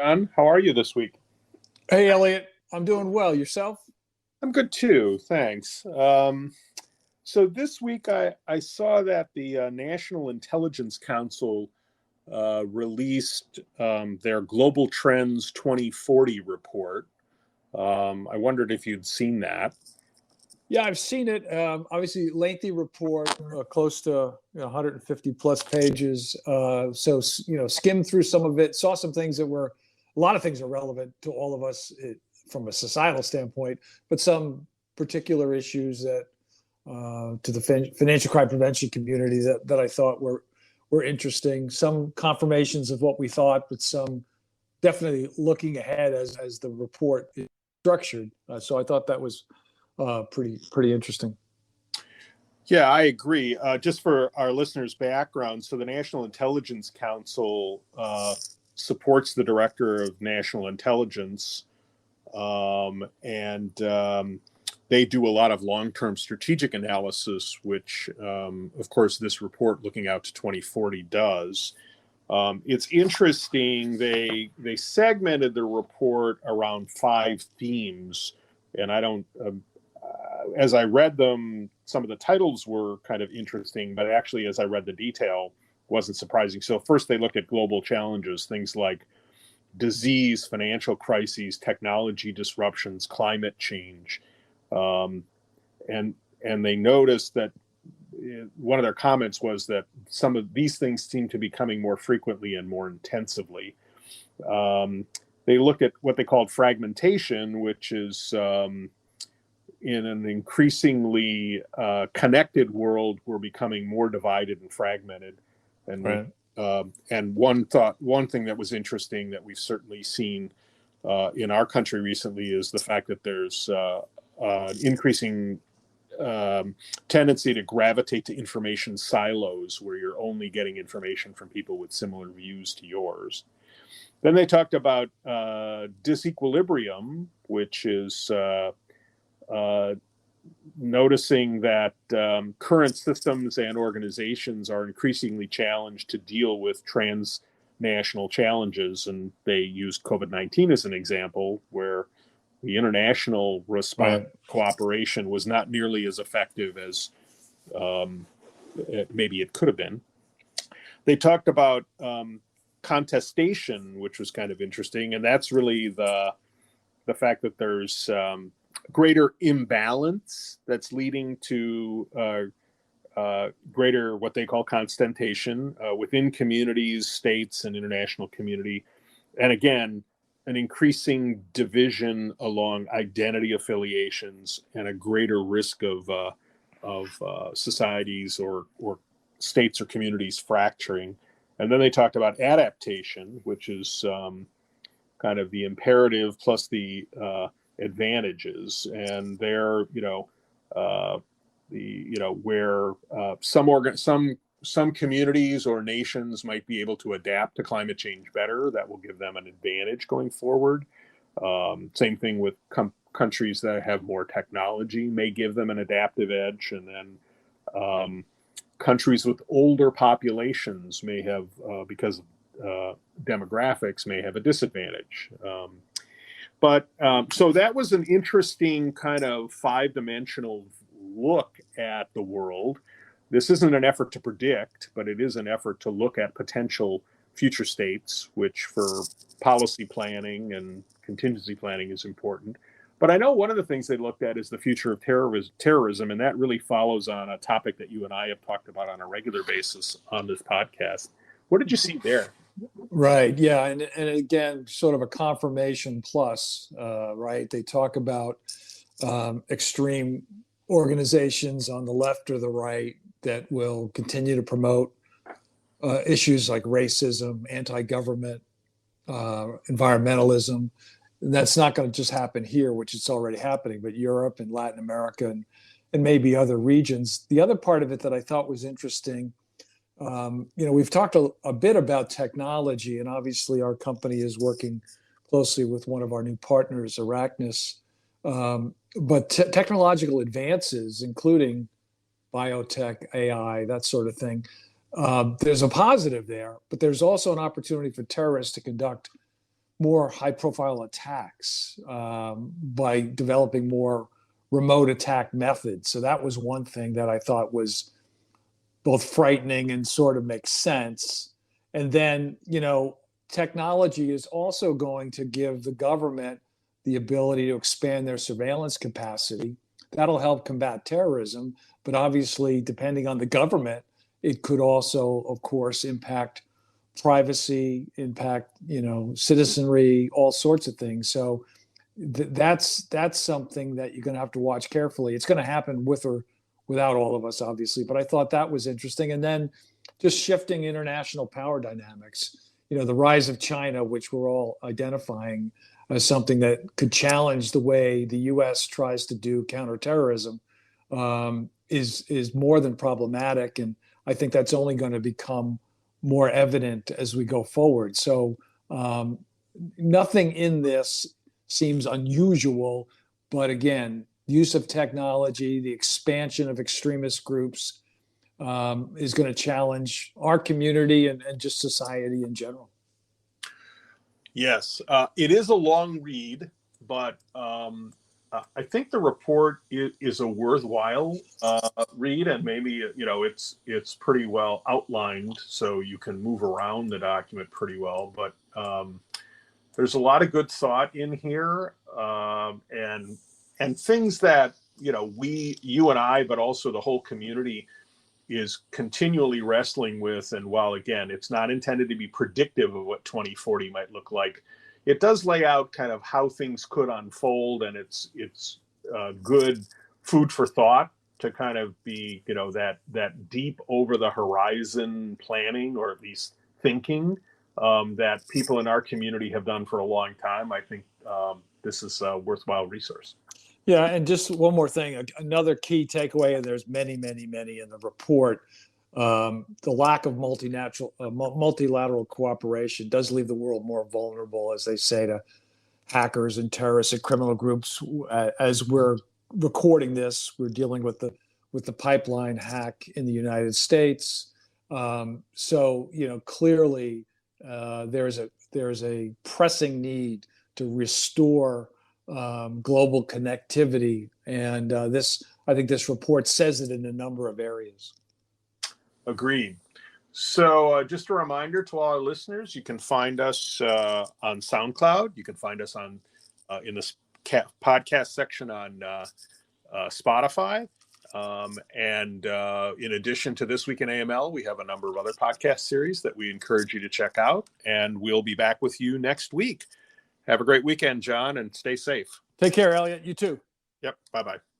John, how are you this week? Hey, Elliot, I'm doing well. Yourself? I'm good too, thanks. So this week I saw that the National Intelligence Council released their Global Trends 2040 report. I wondered if you'd seen that. Yeah, I've seen it. Obviously, lengthy report, close to 150 plus pages. So skimmed through some of it, saw some things that were, a lot of things are relevant to all of us from a societal standpoint, but some particular issues that to the financial crime prevention community that I thought were interesting. Some confirmations of what we thought, but some definitely looking ahead as the report is structured. So I thought that was pretty interesting. Yeah, I agree. Just for our listeners' background, so the National Intelligence Council supports the Director of National Intelligence, and they do a lot of long-term strategic analysis, which, of course, this report looking out to 2040 does. It's interesting. They segmented the report around 5 themes, and I don't. As I read them, some of the titles were kind of interesting, but actually, as I read the detail, wasn't surprising. So first, they looked at global challenges, things like disease, financial crises, technology disruptions, climate change, and they noticed that one of their comments was that some of these things seem to be coming more frequently and more intensively. They looked at what they called fragmentation, which is in an increasingly connected world, we're becoming more divided and fragmented. And Right. And one thing that was interesting that we've certainly seen in our country recently is the fact that there's an increasing tendency to gravitate to information silos, where you're only getting information from people with similar views to yours. Then they talked about disequilibrium, which is noticing that current systems and organizations are increasingly challenged to deal with transnational challenges. And they used COVID-19 as an example, where the international response cooperation was not nearly as effective as maybe it could have been. They talked about contestation, which was kind of interesting. And that's really the fact that there's greater imbalance that's leading to greater what they call constentation within communities, states, and international community. And again, an increasing division along identity affiliations and a greater risk of societies or states or communities fracturing. And then they talked about adaptation, which is kind of the imperative plus the advantages, and they're where some communities or nations might be able to adapt to climate change better. That will give them an advantage going forward. Same thing with countries that have more technology may give them an adaptive edge, and then countries with older populations may have, because of demographics, may have a disadvantage. So that was an interesting kind of 5-dimensional look at the world. This isn't an effort to predict, but it is an effort to look at potential future states, which for policy planning and contingency planning is important. But I know one of the things they looked at is the future of terrorism, and that really follows on a topic that you and I have talked about on a regular basis on this podcast. What did you see there? Right. Yeah. And again, sort of a confirmation plus, right? They talk about extreme organizations on the left or the right that will continue to promote issues like racism, anti-government, environmentalism. And that's not going to just happen here, which it's already happening, but Europe and Latin America and maybe other regions. The other part of it that I thought was interesting, we've talked a bit about technology, and obviously our company is working closely with one of our new partners, Arachnis. But technological advances, including biotech, AI, that sort of thing, there's a positive there, but there's also an opportunity for terrorists to conduct more high-profile attacks by developing more remote attack methods. So that was one thing that I thought was both frightening and sort of makes sense. And then, technology is also going to give the government the ability to expand their surveillance capacity. That'll help combat terrorism, but obviously, depending on the government, it could also, of course, impact privacy, impact, citizenry, all sorts of things. So that's something that you're going to have to watch carefully. It's going to happen with or without all of us, obviously, but I thought that was interesting. And then just shifting international power dynamics, the rise of China, which we're all identifying as something that could challenge the way the U.S. tries to do counterterrorism, is more than problematic. And I think that's only going to become more evident as we go forward. So nothing in this seems unusual, but again, use of technology, the expansion of extremist groups is going to challenge our community and just society in general. Yes, it is a long read, but I think the report is a worthwhile read, and maybe it's pretty well outlined, so you can move around the document pretty well. But there's a lot of good thought in here, and things that you and I, but also the whole community, is continually wrestling with. And while, again, it's not intended to be predictive of what 2040 might look like, it does lay out kind of how things could unfold, and it's good food for thought to kind of be, that deep over the horizon planning, or at least thinking, that people in our community have done for a long time. I think this is a worthwhile resource. Yeah, and just one more thing, another key takeaway, and there's many, many, many in the report, the lack of multilateral cooperation does leave the world more vulnerable, as they say, to hackers and terrorists and criminal groups. As we're recording this, we're dealing with the pipeline hack in the United States. So clearly there's a pressing need to restore global connectivity, and I think this report says it in a number of areas. Agreed. So just a reminder to all our listeners, you can find us on SoundCloud. You can find us on in the podcast section on Spotify. And in addition to This Week in AML, we have a number of other podcast series that we encourage you to check out. And we'll be back with you next week. Have a great weekend, John, and stay safe. Take care, Elliot. You too. Yep. Bye-bye.